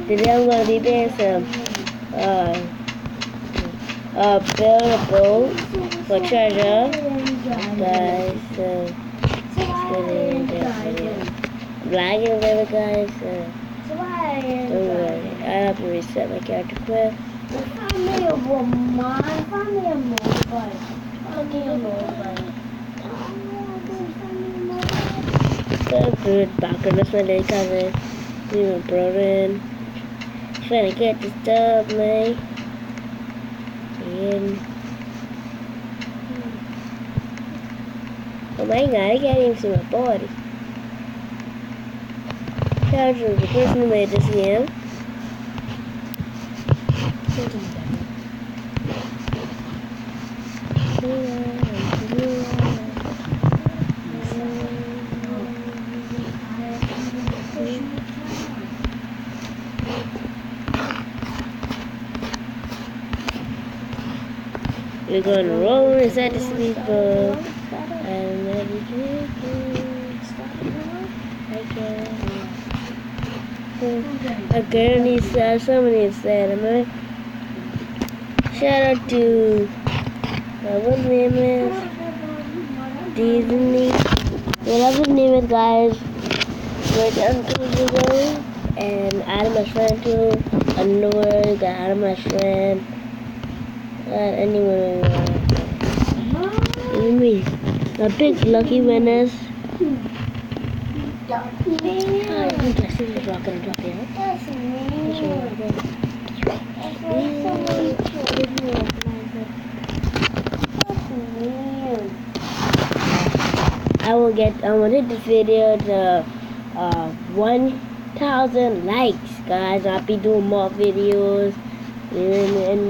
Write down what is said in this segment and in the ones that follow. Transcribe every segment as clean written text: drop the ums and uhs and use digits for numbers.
Today I'm gonna be playing some build a boat for treasure, guys. So let's get into this video. I'm lagging a little, guys. Don't worry. I have to reset my character quick. So good background. That's my day cover. Me and my brother in. Trying to get this dub, man. And oh my god, I can't even see my body. Character is the person who made this game. We're going to roll inside the speedboat. I'm ready to I currently saw somebody inside of me. Shout out to what his name is? Disney. Whatever his name is, guys. We're down to the and Adam, my friend too. Another got Adam, my friend. Anyone even me. The big lucky winners. I'm guessing the rock gonna drop here. I will hit this video to 1,000 likes, guys. I'll be doing more videos. You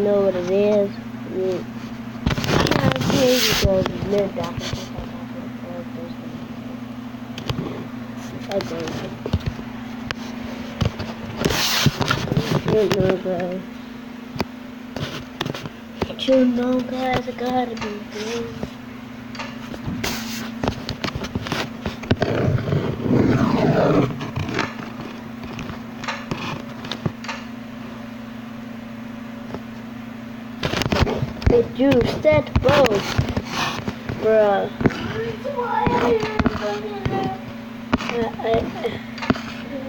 know what it is. You know, guys, I gotta be good. Did you set both, bruh?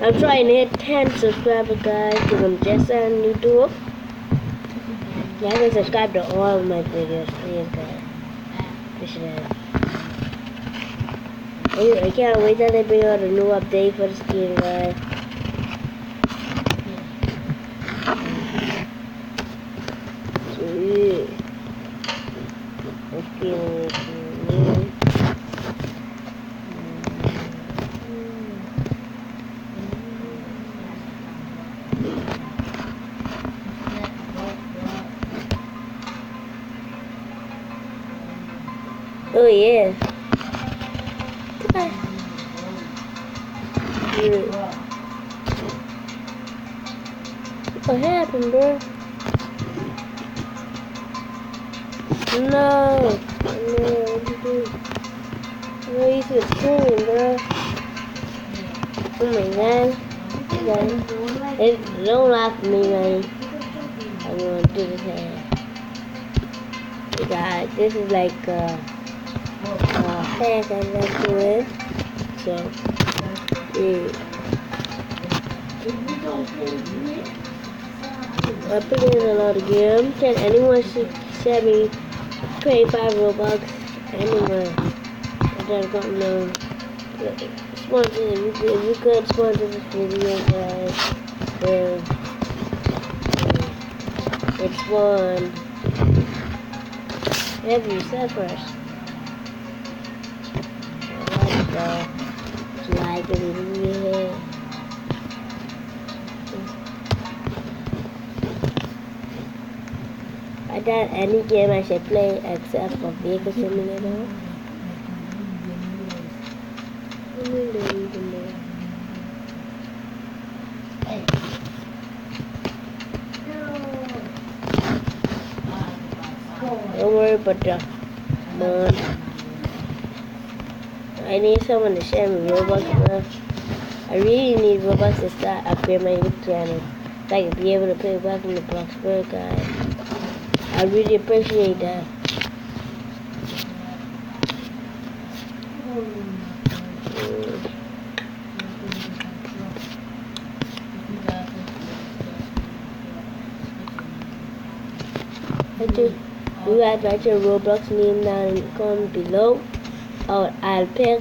I'm trying to hit 10 subscribers, guys, because I'm just on YouTube. You have to subscribe to all of my videos, please, guys. Appreciate it. I can't wait till they bring out a new update for this game, guys. Sweet. Oh yeah. What happened, bro? No. No, you should scream, bro. Oh my god. Don't laugh at me, man. I'm gonna do this here. Guys, this is like pack I love to it. So yeah. I put in a lot of games. Can anyone send me 25 Robux? Anyone? I just don't know. Sponsor, if you could sponsor this video, guys. It's fun. Have you said first? Like it in here. I doubt any game I should play except for Vehicle Simulator. Don't worry about the mod. I need someone to share me Robux, bro. I really need Robux to start upgrade my YouTube channel. if I could be able to play back in the Bloxburg, guys. I really appreciate that. You guys write your Roblox name down in the comment below. I'll pick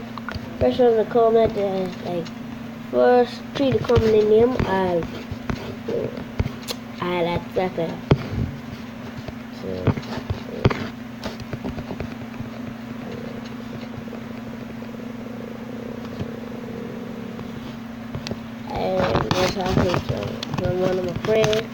person in the comment that has like first 3 to comment in name. I'll accept it. So and we're talking from one of my friends.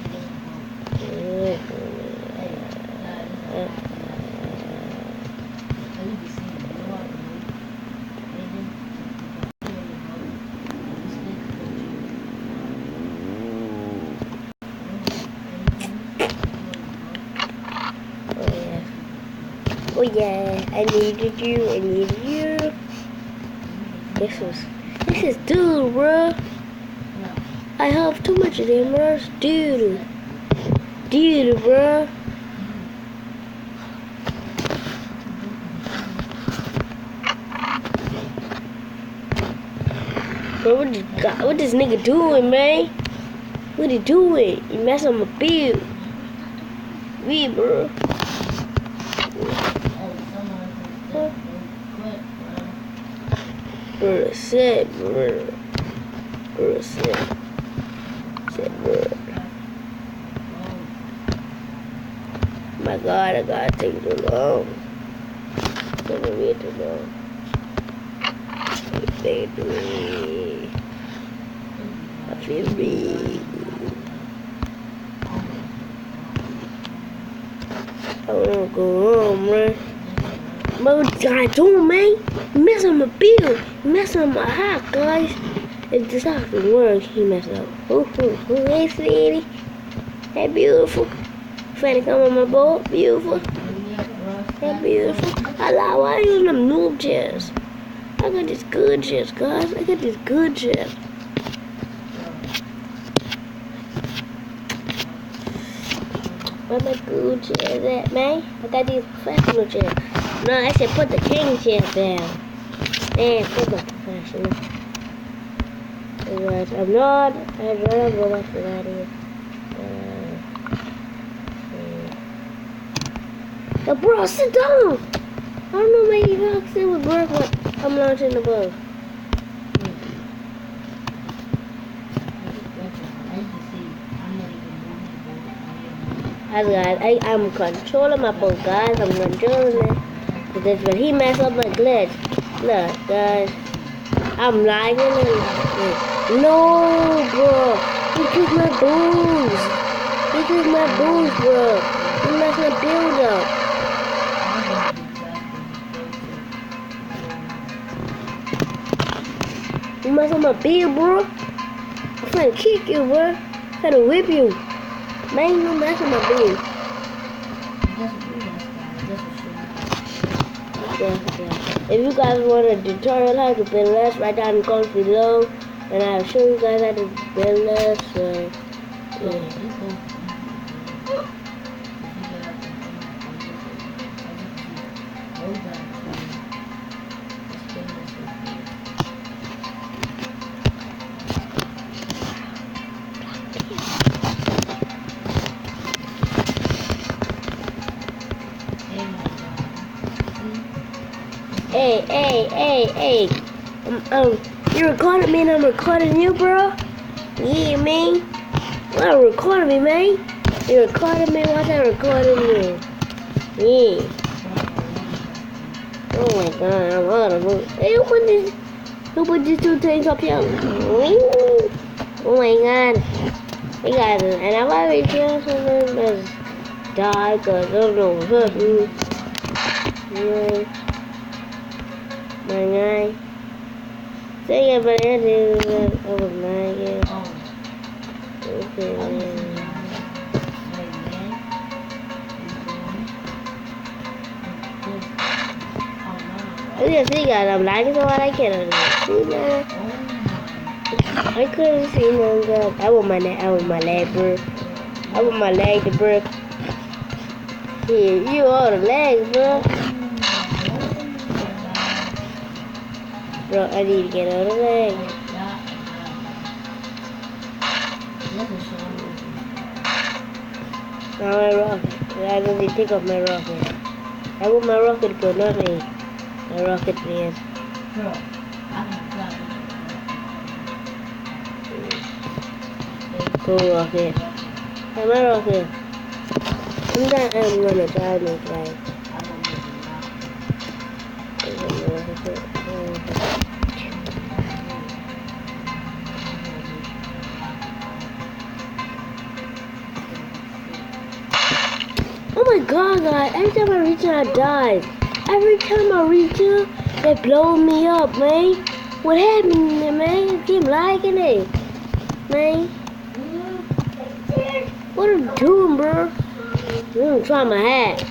Oh yeah, I needed you. This is dude, bro. I have too much of them, bro. Dude, bro. Bro, what this nigga doing, man? What he doing? He messing up my build. Me, bro. Bro, shit, bro. Bro, shit. Shit, bro. My God, I gotta take too long. Take way too long. Take it away. I feel weak. I wanna go home, man. But what you gotta do, man? You messing up my bill. You messing up my house, guys. If this house can work, he messed up. Hey, sweetie. Hey, beautiful. Trying to come on my boat. Beautiful. Hey, beautiful. I lie. Why are you using them noob chairs? I got these good chairs, guys. I got these good chairs. Where my good chairs at, man? I got these professional chairs. No, I should put the king chair down. Man, put the professional. Guys, I'd rather go back to that here. The bro, sit down! I don't know, maybe rocks in with work what I'm launching above. Guys, I'm controlling my boat, guys. I'm controlling it. But he messed up my glitch. Look, guys. I'm lagging and no, bro. He took my boost. Bro. He messed my build up. You mess up my build, bro. I'm trying to kick you, bro. I'm trying to whip you. Man, you mess up my build. Yeah. If you guys want a tutorial how to build this, write down in the comments below, and I'll show you guys how to build this. Yeah. Hey. You recording me and I'm recording you, bro? Yeah, man. Why recording me, man? You recording me while I'm recording you. Yeah. Oh my God, I'm out of mood. Hey, who put these 2 things up here? Oh my God. Hey guys, and I'm already feeling something that's die because I don't know what's up, dude. Yeah. My guy. Say yeah, but I did it over 9 years. Okay, man. Look at see guys, I'm lagging so hard I can't see that. I couldn't see none, guys. I want my leg, bro. I want my leg to break. Here, you all the leg, bro. Bro, I need to get out of the leg. Now my rocket. I don't need to take off my rocket. I want my rocket to go, not me. My rocket, please. Go rocket. Hey, my rocket. I'm gonna try this guy. Oh my god, guys. Every time I reach it, I die. Every time I reach it, they blow me up, man. What happened, man? I keep liking it, man. What are you doing, bro? I'm gonna try my hat.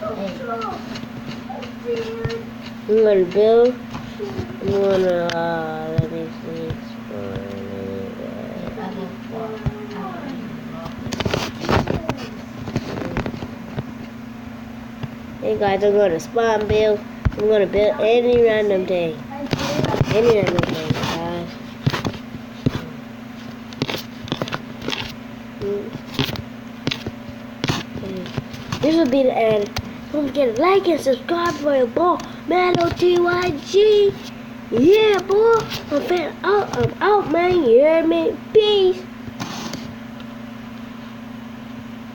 I'm gonna build. I'm gonna, let me see. Hey guys, I'm gonna spawn build. I'm gonna build any random thing. Any random thing, guys. This will be the end. Don't forget to like and subscribe for your boy, MeloTYG. Yeah, boy. I'm out, man. You hear me? Peace.